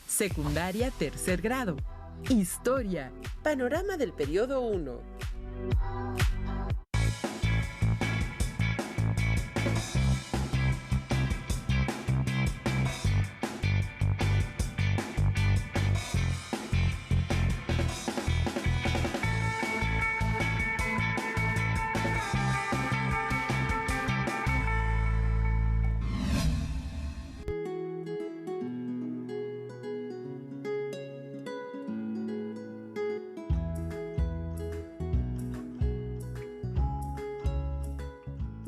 Secundaria, tercer grado. Historia. Panorama del periodo 1.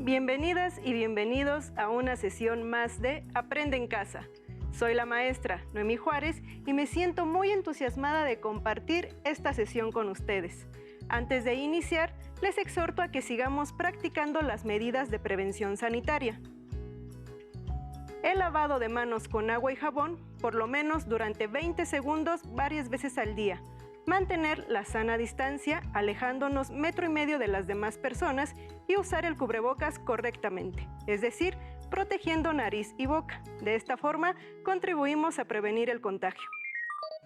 Bienvenidas y bienvenidos a una sesión más de Aprende en Casa. Soy la maestra Noemí Juárez y me siento muy entusiasmada de compartir esta sesión con ustedes. Antes de iniciar, les exhorto a que sigamos practicando las medidas de prevención sanitaria. El lavado de manos con agua y jabón, por lo menos durante 20 segundos varias veces al día. Mantener la sana distancia, alejándonos 1,5 metros de las demás personas y usar el cubrebocas correctamente, es decir, protegiendo nariz y boca. De esta forma, contribuimos a prevenir el contagio.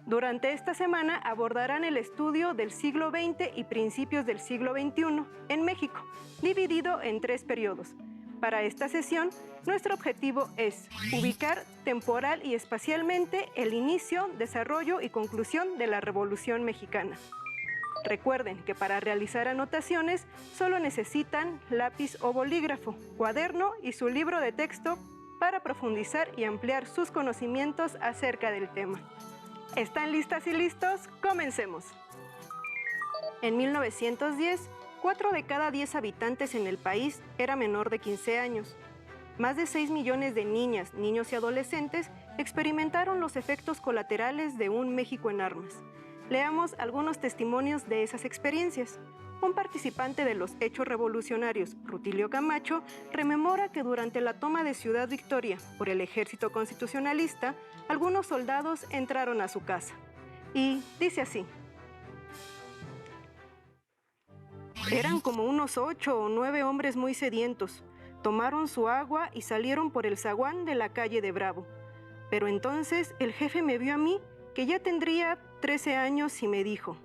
Durante esta semana abordarán el estudio del siglo XX y principios del siglo XXI en México, dividido en 3 periodos. Para esta sesión, nuestro objetivo es ubicar temporal y espacialmente el inicio, desarrollo y conclusión de la Revolución Mexicana. Recuerden que para realizar anotaciones solo necesitan lápiz o bolígrafo, cuaderno y su libro de texto para profundizar y ampliar sus conocimientos acerca del tema. ¿Están listas y listos? ¡Comencemos! En 1910, 4 de cada 10 habitantes en el país era menor de 15 años. Más de 6 millones de niñas, niños y adolescentes experimentaron los efectos colaterales de un México en armas. Leamos algunos testimonios de esas experiencias. Un participante de los hechos revolucionarios, Rutilio Camacho, rememora que durante la toma de Ciudad Victoria por el ejército constitucionalista, algunos soldados entraron a su casa. Y dice así: eran como unos 8 o 9 hombres muy sedientos. Tomaron su agua y salieron por el zaguán de la calle de Bravo. Pero entonces el jefe me vio a mí, que ya tendría 13 años, y me dijo: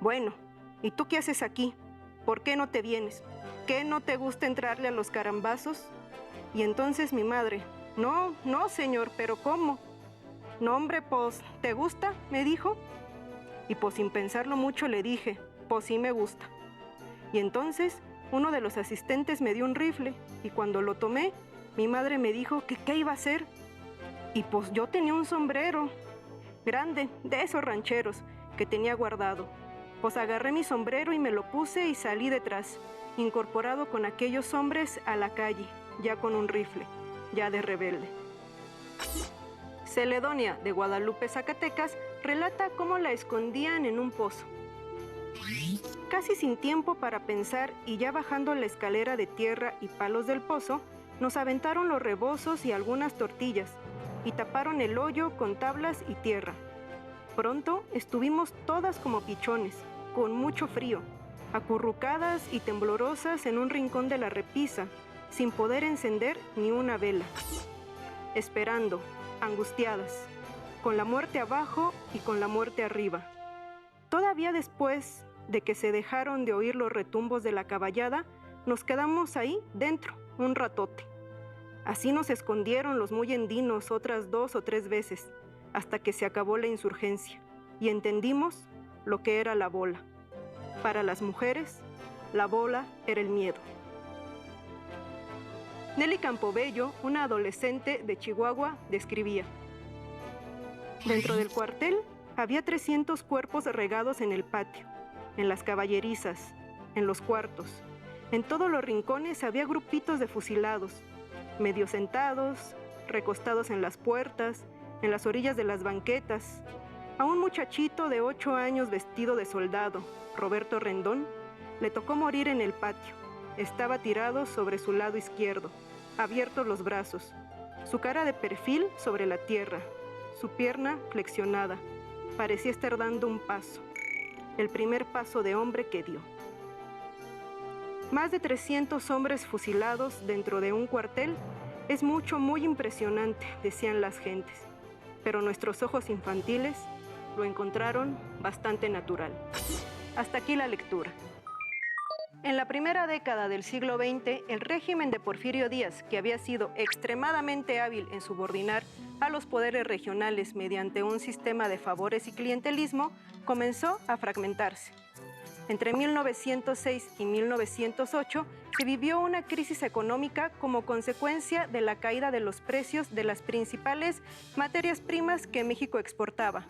bueno, ¿y tú qué haces aquí? ¿Por qué no te vienes? ¿Qué no te gusta entrarle a los carambazos? Y entonces mi madre: no, señor, ¿pero cómo? No, hombre, pues, ¿te gusta?, me dijo. Y pues sin pensarlo mucho le dije: pues sí me gusta. Y entonces uno de los asistentes me dio un rifle y cuando lo tomé, mi madre me dijo que qué iba a hacer. Y pues yo tenía un sombrero grande, de esos rancheros, que tenía guardado. Pues agarré mi sombrero y me lo puse y salí detrás, incorporado con aquellos hombres a la calle, ya con un rifle, ya de rebelde. Celedonia, de Guadalupe, Zacatecas, relata cómo la escondían en un pozo. Casi sin tiempo para pensar y ya bajando la escalera de tierra y palos del pozo, nos aventaron los rebozos y algunas tortillas y taparon el hoyo con tablas y tierra. Pronto estuvimos todas como pichones, con mucho frío, acurrucadas y temblorosas en un rincón de la repisa, sin poder encender ni una vela, esperando, angustiadas, con la muerte abajo y con la muerte arriba. Todavía después de que se dejaron de oír los retumbos de la caballada, nos quedamos ahí dentro un ratote. Así nos escondieron los muy endinos otras 2 o 3 veces, hasta que se acabó la insurgencia y entendimos lo que era la bola. Para las mujeres, la bola era el miedo. Nelly Campobello, una adolescente de Chihuahua, describía: dentro del cuartel había 300 cuerpos regados en el patio, en las caballerizas, en los cuartos. En todos los rincones había grupitos de fusilados, medio sentados, recostados en las puertas, en las orillas de las banquetas. A un muchachito de 8 años vestido de soldado, Roberto Rendón, le tocó morir en el patio. Estaba tirado sobre su lado izquierdo, abiertos los brazos, su cara de perfil sobre la tierra, su pierna flexionada. Parecía estar dando un paso, el primer paso de hombre que dio. Más de 300 hombres fusilados dentro de un cuartel Es mucho, muy impresionante, decían las gentes, pero nuestros ojos infantiles lo encontraron bastante natural. Hasta aquí la lectura. En la primera década del siglo XX, el régimen de Porfirio Díaz, que había sido extremadamente hábil en subordinar a los poderes regionales mediante un sistema de favores y clientelismo, comenzó a fragmentarse. Entre 1906 y 1908 se vivió una crisis económica como consecuencia de la caída de los precios de las principales materias primas que México exportaba: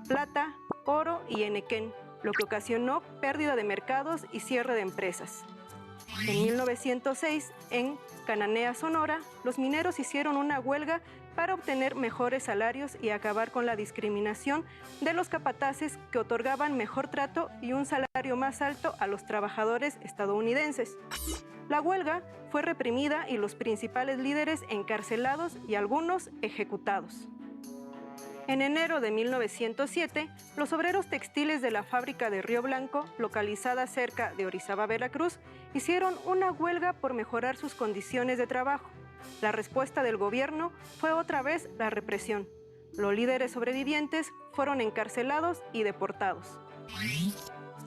plata, oro y henequén, lo que ocasionó pérdida de mercados y cierre de empresas. En 1906, en Cananea, Sonora, los mineros hicieron una huelga para obtener mejores salarios y acabar con la discriminación de los capataces que otorgaban mejor trato y un salario más alto a los trabajadores estadounidenses. La huelga fue reprimida y los principales líderes encarcelados y algunos ejecutados. En enero de 1907, los obreros textiles de la fábrica de Río Blanco, localizada cerca de Orizaba, Veracruz, hicieron una huelga por mejorar sus condiciones de trabajo. La respuesta del gobierno fue otra vez la represión. Los líderes sobrevivientes fueron encarcelados y deportados.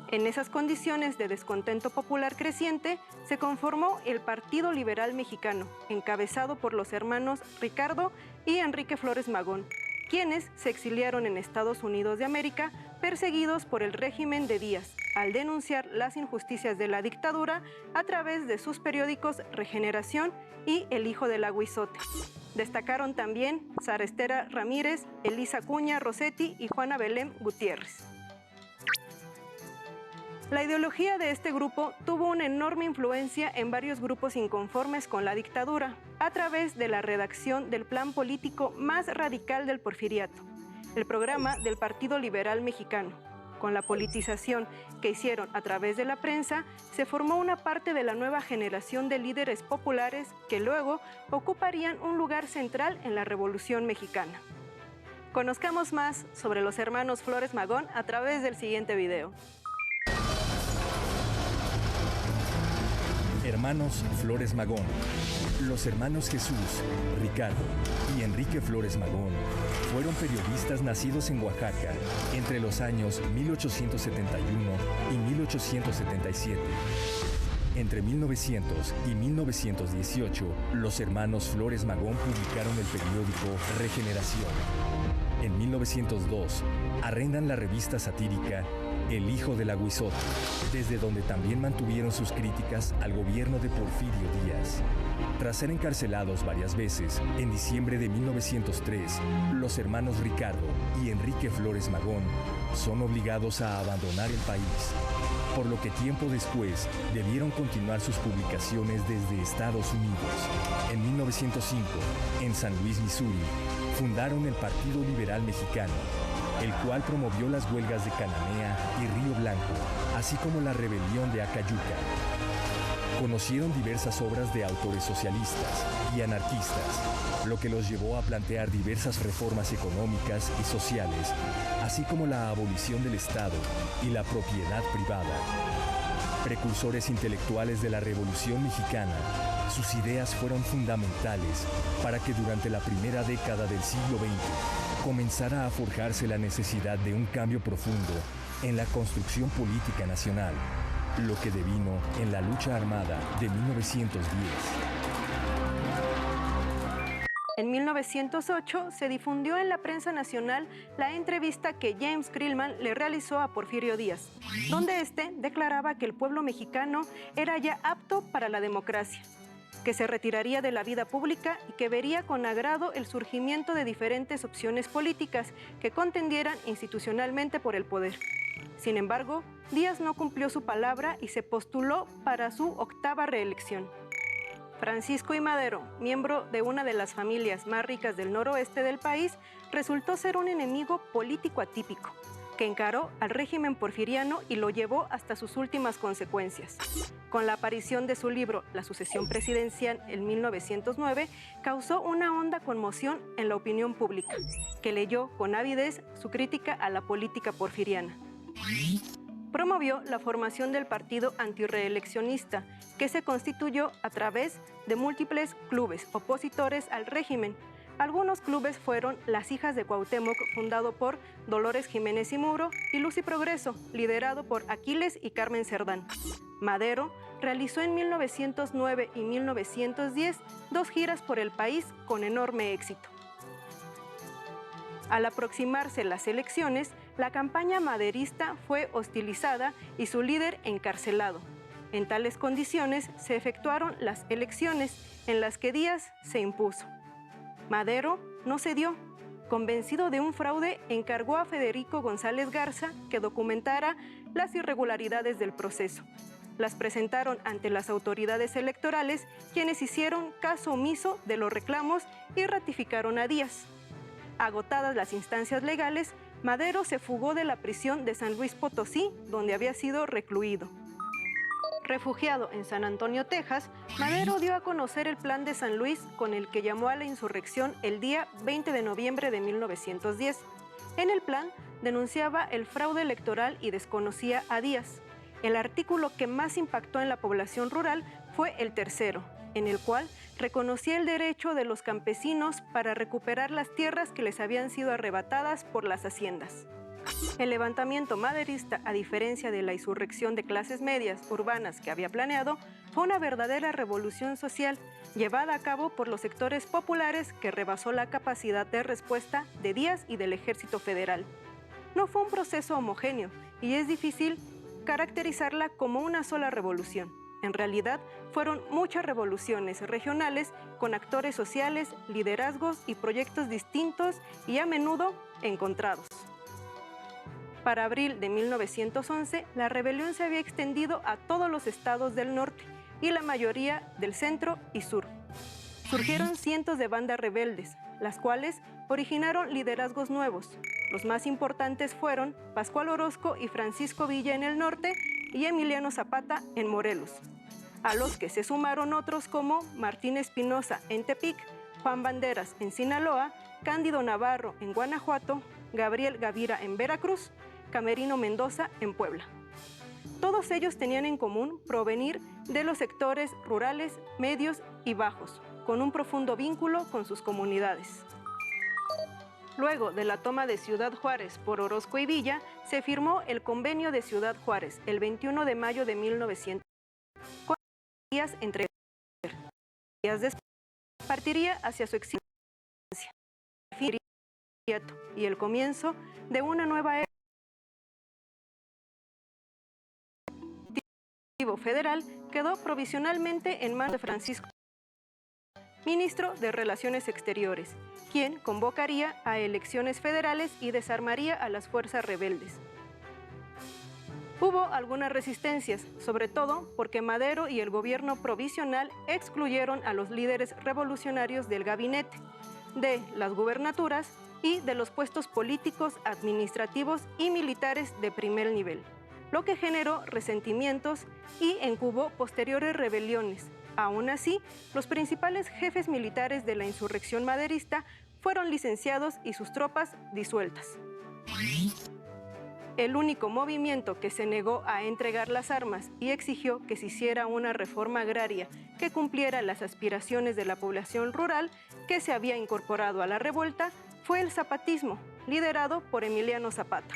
En esas condiciones de descontento popular creciente, se conformó el Partido Liberal Mexicano, encabezado por los hermanos Ricardo y Enrique Flores Magón, quienes se exiliaron en Estados Unidos de América, perseguidos por el régimen de Díaz, al denunciar las injusticias de la dictadura a través de sus periódicos Regeneración y El Hijo del Aguizote. Destacaron también Sara Estera Ramírez, Elisa Cuña Rossetti y Juana Belén Gutiérrez. La ideología de este grupo tuvo una enorme influencia en varios grupos inconformes con la dictadura, a través de la redacción del plan político más radical del porfiriato, el programa del Partido Liberal Mexicano. Con la politización que hicieron a través de la prensa, se formó una parte de la nueva generación de líderes populares que luego ocuparían un lugar central en la Revolución Mexicana. Conozcamos más sobre los hermanos Flores Magón a través del siguiente video. Hermanos Flores Magón. Los hermanos Jesús, Ricardo y Enrique Flores Magón fueron periodistas nacidos en Oaxaca entre los años 1871 y 1877. Entre 1900 y 1918, los hermanos Flores Magón publicaron el periódico Regeneración. En 1902, arrendan la revista satírica El Hijo del Aguizote, desde donde también mantuvieron sus críticas al gobierno de Porfirio Díaz. Tras ser encarcelados varias veces, en diciembre de 1903, los hermanos Ricardo y Enrique Flores Magón son obligados a abandonar el país, por lo que tiempo después debieron continuar sus publicaciones desde Estados Unidos. En 1905, en San Luis, Missouri, fundaron el Partido Liberal Mexicano, el cual promovió las huelgas de Cananea y Río Blanco, así como la rebelión de Acayuca. Conocieron diversas obras de autores socialistas y anarquistas, lo que los llevó a plantear diversas reformas económicas y sociales, así como la abolición del Estado y la propiedad privada. Precursores intelectuales de la Revolución Mexicana, sus ideas fueron fundamentales para que durante la primera década del siglo XX comenzara a forjarse la necesidad de un cambio profundo en la construcción política nacional, lo que devino en la lucha armada de 1910. En 1908 se difundió en la prensa nacional la entrevista que James Krillman le realizó a Porfirio Díaz, donde éste declaraba que el pueblo mexicano era ya apto para la democracia, que se retiraría de la vida pública y que vería con agrado el surgimiento de diferentes opciones políticas que contendieran institucionalmente por el poder. Sin embargo, Díaz no cumplió su palabra y se postuló para su 8ª reelección. Francisco I. Madero, miembro de una de las familias más ricas del noroeste del país, resultó ser un enemigo político atípico, que encaró al régimen porfiriano y lo llevó hasta sus últimas consecuencias. Con la aparición de su libro La sucesión presidencial en 1909, causó una honda conmoción en la opinión pública, que leyó con avidez su crítica a la política porfiriana. Promovió la formación del partido antirreeleccionista, que se constituyó a través de múltiples clubes opositores al régimen. Algunos clubes fueron Las Hijas de Cuauhtémoc, fundado por Dolores Jiménez y Muro, y Luz y Progreso, liderado por Aquiles y Carmen Cerdán. Madero realizó en 1909 y 1910 2 giras por el país con enorme éxito. Al aproximarse las elecciones, la campaña maderista fue hostilizada y su líder encarcelado. En tales condiciones se efectuaron las elecciones, en las que Díaz se impuso. Madero no cedió. Convencido de un fraude, encargó a Federico González Garza que documentara las irregularidades del proceso. Las presentaron ante las autoridades electorales, quienes hicieron caso omiso de los reclamos y ratificaron a Díaz. Agotadas las instancias legales, Madero se fugó de la prisión de San Luis Potosí, donde había sido recluido. Refugiado en San Antonio, Texas, Madero dio a conocer el Plan de San Luis, con el que llamó a la insurrección el día 20 de noviembre de 1910. En el plan denunciaba el fraude electoral y desconocía a Díaz. El artículo que más impactó en la población rural fue el tercero, en el cual reconocía el derecho de los campesinos para recuperar las tierras que les habían sido arrebatadas por las haciendas. El levantamiento maderista, a diferencia de la insurrección de clases medias urbanas que había planeado, fue una verdadera revolución social llevada a cabo por los sectores populares que rebasó la capacidad de respuesta de Díaz y del Ejército Federal. No fue un proceso homogéneo y es difícil caracterizarla como una sola revolución. En realidad, fueron muchas revoluciones regionales con actores sociales, liderazgos y proyectos distintos y a menudo encontrados. Para abril de 1911, la rebelión se había extendido a todos los estados del norte y la mayoría del centro y sur. Surgieron cientos de bandas rebeldes, las cuales originaron liderazgos nuevos. Los más importantes fueron Pascual Orozco y Francisco Villa en el norte y Emiliano Zapata en Morelos, a los que se sumaron otros como Martín Espinosa en Tepic, Juan Banderas en Sinaloa, Cándido Navarro en Guanajuato, Gabriel Gavira en Veracruz, Camerino Mendoza en Puebla. Todos ellos tenían en común provenir de los sectores rurales, medios y bajos, con un profundo vínculo con sus comunidades. Luego de la toma de Ciudad Juárez por Orozco y Villa, se firmó el Convenio de Ciudad Juárez el 21 de mayo de 1900, con días entre días después, partiría hacia su existencia y el comienzo de una nueva era federal quedó provisionalmente en manos de Francisco, ministro de Relaciones Exteriores, quien convocaría a elecciones federales y desarmaría a las fuerzas rebeldes. Hubo algunas resistencias, sobre todo porque Madero y el gobierno provisional excluyeron a los líderes revolucionarios del gabinete, de las gubernaturas y de los puestos políticos, administrativos y militares de primer nivel, lo que generó resentimientos y incubó posteriores rebeliones. Aún así, los principales jefes militares de la insurrección maderista fueron licenciados y sus tropas disueltas. El único movimiento que se negó a entregar las armas y exigió que se hiciera una reforma agraria que cumpliera las aspiraciones de la población rural que se había incorporado a la revuelta fue el zapatismo, liderado por Emiliano Zapata.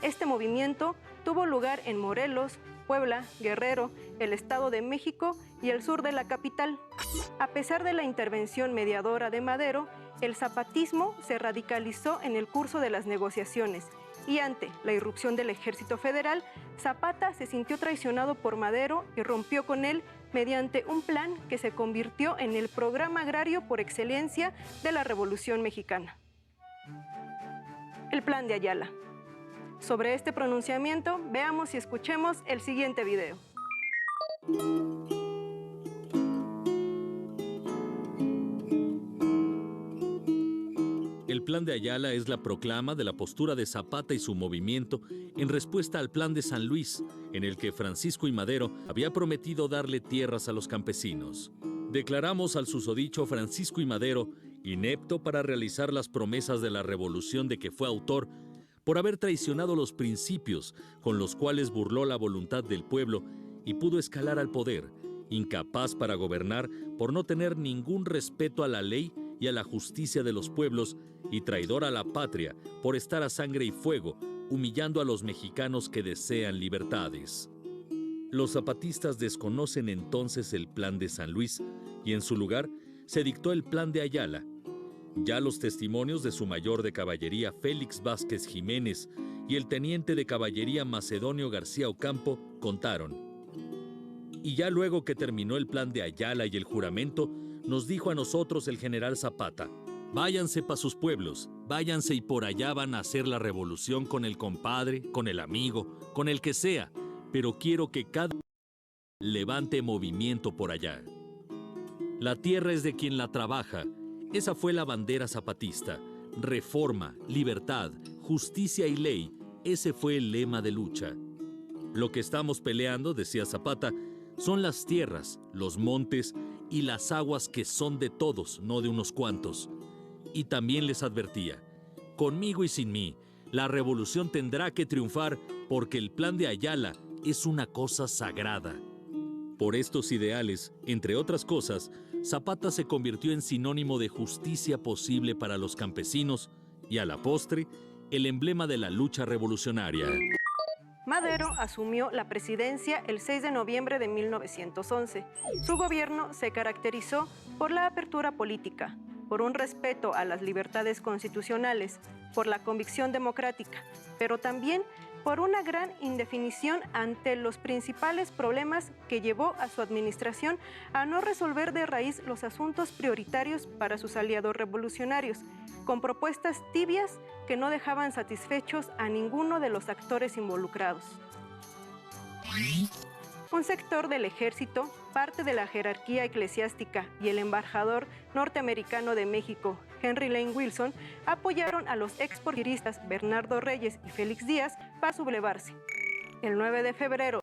Este movimiento tuvo lugar en Morelos, Puebla, Guerrero, el Estado de México y el sur de la capital. A pesar de la intervención mediadora de Madero, el zapatismo se radicalizó en el curso de las negociaciones y ante la irrupción del Ejército Federal, Zapata se sintió traicionado por Madero y rompió con él mediante un plan que se convirtió en el programa agrario por excelencia de la Revolución Mexicana. El Plan de Ayala. Sobre este pronunciamiento, veamos y escuchemos el siguiente video. El Plan de Ayala es la proclama de la postura de Zapata y su movimiento en respuesta al Plan de San Luis, en el que Francisco y Madero había prometido darle tierras a los campesinos. Declaramos al susodicho Francisco y Madero inepto para realizar las promesas de la revolución de que fue autor, por haber traicionado los principios con los cuales burló la voluntad del pueblo y pudo escalar al poder, incapaz para gobernar por no tener ningún respeto a la ley y a la justicia de los pueblos, y traidor a la patria por estar a sangre y fuego, humillando a los mexicanos que desean libertades. Los zapatistas desconocen entonces el Plan de San Luis y en su lugar se dictó el Plan de Ayala. Ya los testimonios de su mayor de caballería Félix Vázquez Jiménez y el teniente de caballería Macedonio García Ocampo contaron. Y ya luego que terminó el Plan de Ayala y el juramento, nos dijo a nosotros el general Zapata: váyanse pa' sus pueblos, váyanse y por allá van a hacer la revolución con el compadre, con el amigo, con el que sea, pero quiero que cada levante movimiento por allá. La tierra es de quien la trabaja. Esa fue la bandera zapatista. Reforma, libertad, justicia y ley. Ese fue el lema de lucha. Lo que estamos peleando, decía Zapata, son las tierras, los montes y las aguas que son de todos, no de unos cuantos. Y también les advertía, conmigo y sin mí, la revolución tendrá que triunfar porque el Plan de Ayala es una cosa sagrada. Por estos ideales, entre otras cosas, Zapata se convirtió en sinónimo de justicia posible para los campesinos y, a la postre, el emblema de la lucha revolucionaria. Madero asumió la presidencia el 6 de noviembre de 1911. Su gobierno se caracterizó por la apertura política, por un respeto a las libertades constitucionales, por la convicción democrática, pero también por una gran indefinición ante los principales problemas que llevó a su administración a no resolver de raíz los asuntos prioritarios para sus aliados revolucionarios, con propuestas tibias que no dejaban satisfechos a ninguno de los actores involucrados. Un sector del ejército, parte de la jerarquía eclesiástica y el embajador norteamericano de México, Henry Lane Wilson, apoyaron a los exportistas Bernardo Reyes y Félix Díaz para sublevarse. El 9 de febrero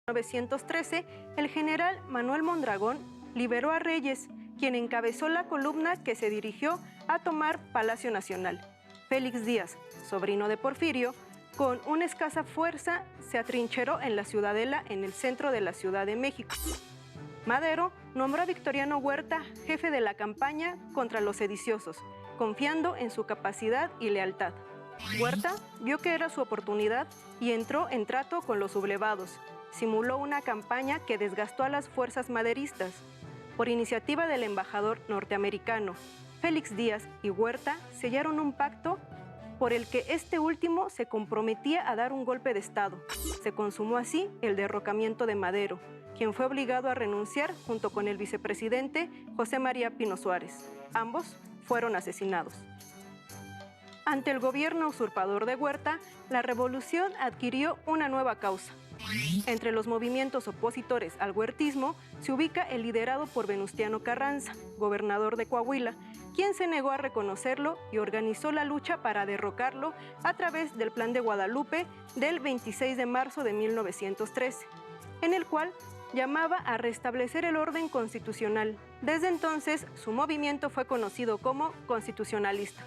de 1913, el general Manuel Mondragón liberó a Reyes, quien encabezó la columna que se dirigió a tomar Palacio Nacional. Félix Díaz, sobrino de Porfirio, con una escasa fuerza se atrincheró en la Ciudadela en el centro de la Ciudad de México. Madero nombró a Victoriano Huerta jefe de la campaña contra los sediciosos, confiando en su capacidad y lealtad. Huerta vio que era su oportunidad y entró en trato con los sublevados. Simuló una campaña que desgastó a las fuerzas maderistas. Por iniciativa del embajador norteamericano, Félix Díaz y Huerta sellaron un pacto por el que este último se comprometía a dar un golpe de Estado. Se consumó así el derrocamiento de Madero, quien fue obligado a renunciar junto con el vicepresidente José María Pino Suárez. Ambos fueron asesinados. Ante el gobierno usurpador de Huerta, la revolución adquirió una nueva causa. Entre los movimientos opositores al huertismo se ubica el liderado por Venustiano Carranza, gobernador de Coahuila, quien se negó a reconocerlo y organizó la lucha para derrocarlo a través del Plan de Guadalupe del 26 de marzo de 1913, en el cual llamaba a restablecer el orden constitucional. Desde entonces, su movimiento fue conocido como constitucionalista.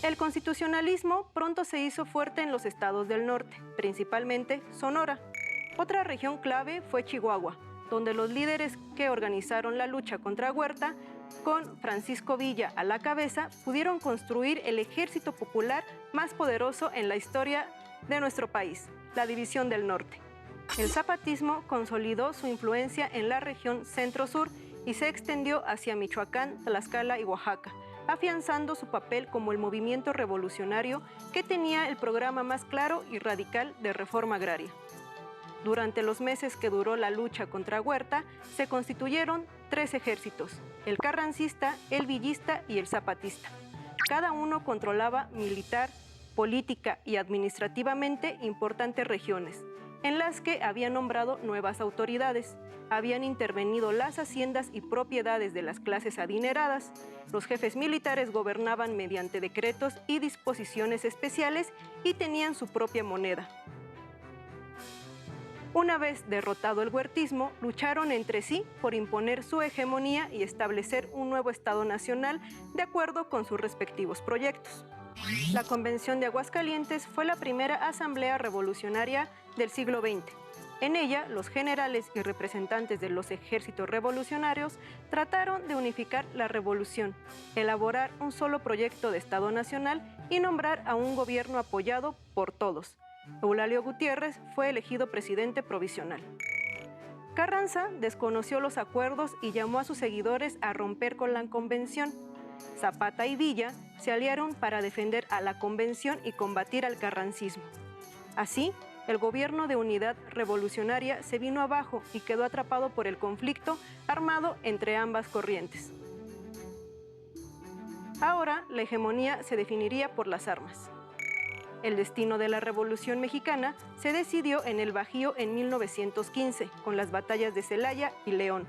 El constitucionalismo pronto se hizo fuerte en los estados del norte, principalmente Sonora. Otra región clave fue Chihuahua, donde los líderes que organizaron la lucha contra Huerta, con Francisco Villa a la cabeza, pudieron construir el ejército popular más poderoso en la historia de nuestro país, la División del Norte. El zapatismo consolidó su influencia en la región centro-sur y se extendió hacia Michoacán, Tlaxcala y Oaxaca, afianzando su papel como el movimiento revolucionario que tenía el programa más claro y radical de reforma agraria. Durante los meses que duró la lucha contra Huerta, se constituyeron 3 ejércitos: el carrancista, el villista y el zapatista. Cada uno controlaba militar, política y administrativamente importantes regiones, en las que habían nombrado nuevas autoridades, habían intervenido las haciendas y propiedades de las clases adineradas, los jefes militares gobernaban mediante decretos y disposiciones especiales y tenían su propia moneda. Una vez derrotado el huertismo, lucharon entre sí por imponer su hegemonía y establecer un nuevo Estado nacional de acuerdo con sus respectivos proyectos. La Convención de Aguascalientes fue la primera asamblea revolucionaria del siglo XX. En ella, los generales y representantes de los ejércitos revolucionarios trataron de unificar la revolución, elaborar un solo proyecto de Estado nacional y nombrar a un gobierno apoyado por todos. Eulalio Gutiérrez fue elegido presidente provisional. Carranza desconoció los acuerdos y llamó a sus seguidores a romper con la convención. Zapata y Villa se aliaron para defender a la convención y combatir al carrancismo. Así, el gobierno de unidad revolucionaria se vino abajo y quedó atrapado por el conflicto armado entre ambas corrientes. Ahora, la hegemonía se definiría por las armas. El destino de la Revolución Mexicana se decidió en el Bajío en 1915, con las batallas de Celaya y León,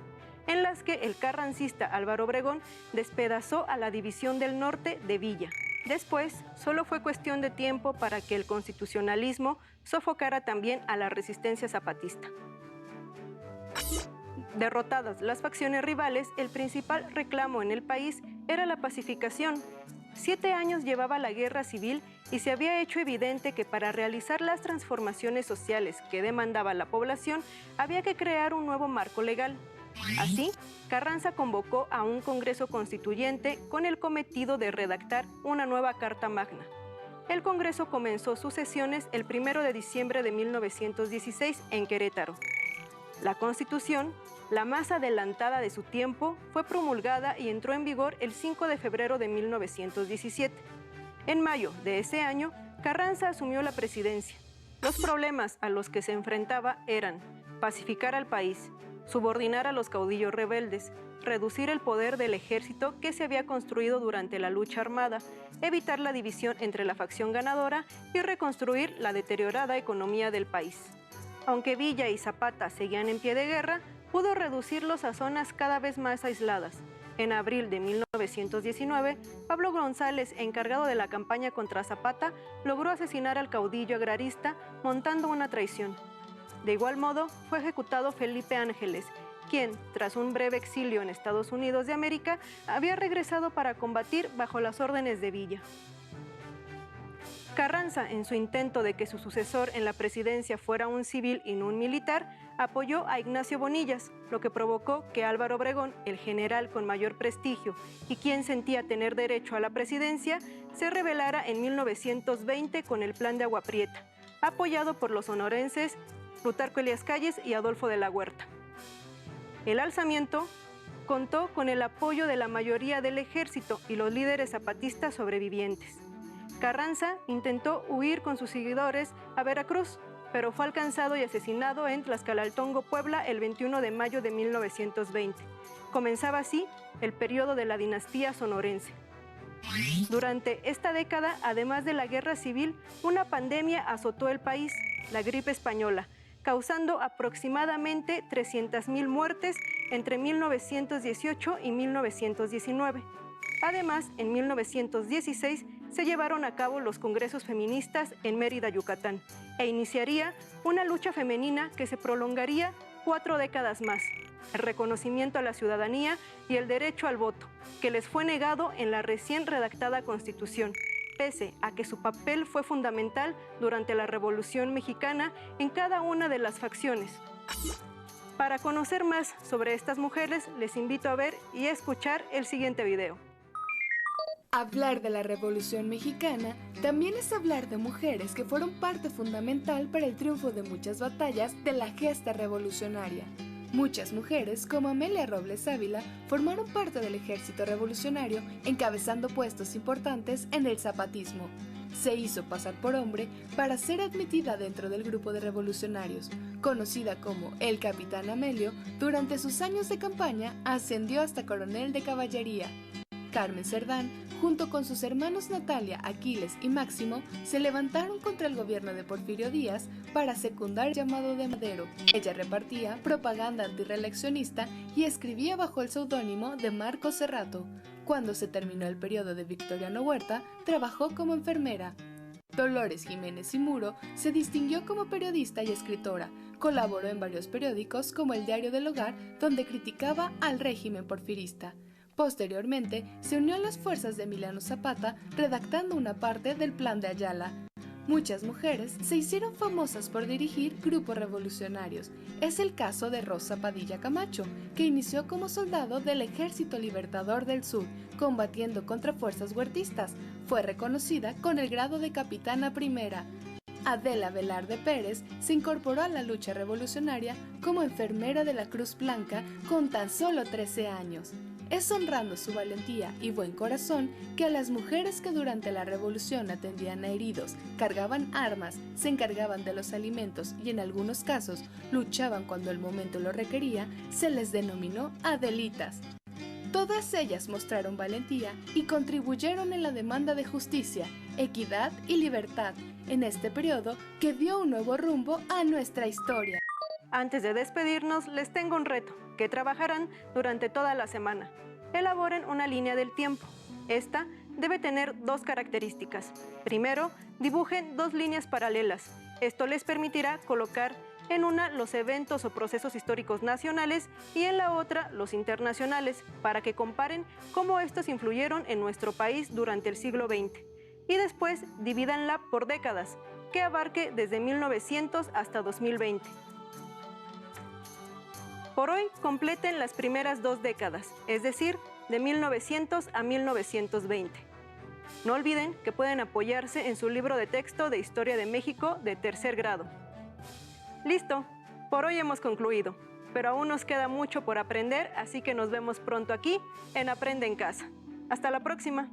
en las que el carrancista Álvaro Obregón despedazó a la División del Norte de Villa. Después, solo fue cuestión de tiempo para que el constitucionalismo sofocara también a la resistencia zapatista. Derrotadas las facciones rivales, el principal reclamo en el país era la pacificación. 7 años llevaba la guerra civil y se había hecho evidente que para realizar las transformaciones sociales que demandaba la población había que crear un nuevo marco legal. Así, Carranza convocó a un Congreso Constituyente con el cometido de redactar una nueva Carta Magna. El Congreso comenzó sus sesiones el 1 de diciembre de 1916 en Querétaro. La Constitución, la más adelantada de su tiempo, fue promulgada y entró en vigor el 5 de febrero de 1917. En mayo de ese año, Carranza asumió la presidencia. Los problemas a los que se enfrentaba eran pacificar al país, subordinar a los caudillos rebeldes, reducir el poder del ejército que se había construido durante la lucha armada, evitar la división entre la facción ganadora y reconstruir la deteriorada economía del país. Aunque Villa y Zapata seguían en pie de guerra, pudo reducirlos a zonas cada vez más aisladas. En abril de 1919, Pablo González, encargado de la campaña contra Zapata, logró asesinar al caudillo agrarista montando una traición. De igual modo, fue ejecutado Felipe Ángeles, quien, tras un breve exilio en Estados Unidos de América, había regresado para combatir bajo las órdenes de Villa. Carranza, en su intento de que su sucesor en la presidencia fuera un civil y no un militar, apoyó a Ignacio Bonillas, lo que provocó que Álvaro Obregón, el general con mayor prestigio y quien sentía tener derecho a la presidencia, se rebelara en 1920 con el Plan de Agua Prieta, apoyado por los sonorenses Plutarco Elías Calles y Adolfo de la Huerta. El alzamiento contó con el apoyo de la mayoría del ejército y los líderes zapatistas sobrevivientes. Carranza intentó huir con sus seguidores a Veracruz, pero fue alcanzado y asesinado en Tlaxcalaltongo, Puebla, el 21 de mayo de 1920. Comenzaba así el periodo de la dinastía sonorense. Durante esta década, además de la guerra civil, una pandemia azotó el país, la gripe española, causando aproximadamente 300,000 muertes entre 1918 y 1919. Además, en 1916 se llevaron a cabo los congresos feministas en Mérida, Yucatán, e iniciaría una lucha femenina que se prolongaría 4 décadas más, el reconocimiento a la ciudadanía y el derecho al voto, que les fue negado en la recién redactada Constitución, pese a que su papel fue fundamental durante la Revolución Mexicana en cada una de las facciones. Para conocer más sobre estas mujeres, les invito a ver y escuchar el siguiente video. Hablar de la Revolución Mexicana también es hablar de mujeres que fueron parte fundamental para el triunfo de muchas batallas de la gesta revolucionaria. Muchas mujeres, como Amelia Robles Ávila, formaron parte del ejército revolucionario, encabezando puestos importantes en el zapatismo. Se hizo pasar por hombre para ser admitida dentro del grupo de revolucionarios. Conocida como el Capitán Amelio, durante sus años de campaña ascendió hasta coronel de caballería. Carmen Cerdán, junto con sus hermanos Natalia, Aquiles y Máximo, se levantaron contra el gobierno de Porfirio Díaz para secundar el llamado de Madero. Ella repartía propaganda antirreeleccionista y escribía bajo el seudónimo de Marcos Cerrato. Cuando se terminó el periodo de Victoriano Huerta, trabajó como enfermera. Dolores Jiménez y Muro se distinguió como periodista y escritora. Colaboró en varios periódicos como El Diario del Hogar, donde criticaba al régimen porfirista. Posteriormente, se unió a las fuerzas de Emiliano Zapata, redactando una parte del Plan de Ayala. Muchas mujeres se hicieron famosas por dirigir grupos revolucionarios. Es el caso de Rosa Padilla Camacho, que inició como soldado del Ejército Libertador del Sur, combatiendo contra fuerzas huertistas. Fue reconocida con el grado de capitana primera. Adela Velarde Pérez se incorporó a la lucha revolucionaria como enfermera de la Cruz Blanca con tan solo 13 años. Es honrando su valentía y buen corazón que a las mujeres que durante la revolución atendían a heridos, cargaban armas, se encargaban de los alimentos y en algunos casos luchaban cuando el momento lo requería, se les denominó Adelitas. Todas ellas mostraron valentía y contribuyeron en la demanda de justicia, equidad y libertad en este periodo que dio un nuevo rumbo a nuestra historia. Antes de despedirnos, les tengo un reto que trabajarán durante toda la semana. Elaboren una línea del tiempo. Esta debe tener 2 características. Primero, dibujen 2 líneas paralelas. Esto les permitirá colocar en una los eventos o procesos históricos nacionales y en la otra los internacionales, para que comparen cómo estos influyeron en nuestro país durante el siglo XX. Y después divídanla por décadas, que abarque desde 1900 hasta 2020. Por hoy, completen las primeras 2 décadas, es decir, de 1900 a 1920. No olviden que pueden apoyarse en su libro de texto de Historia de México de 3er grado. Listo, por hoy hemos concluido, pero aún nos queda mucho por aprender, así que nos vemos pronto aquí en Aprende en Casa. Hasta la próxima.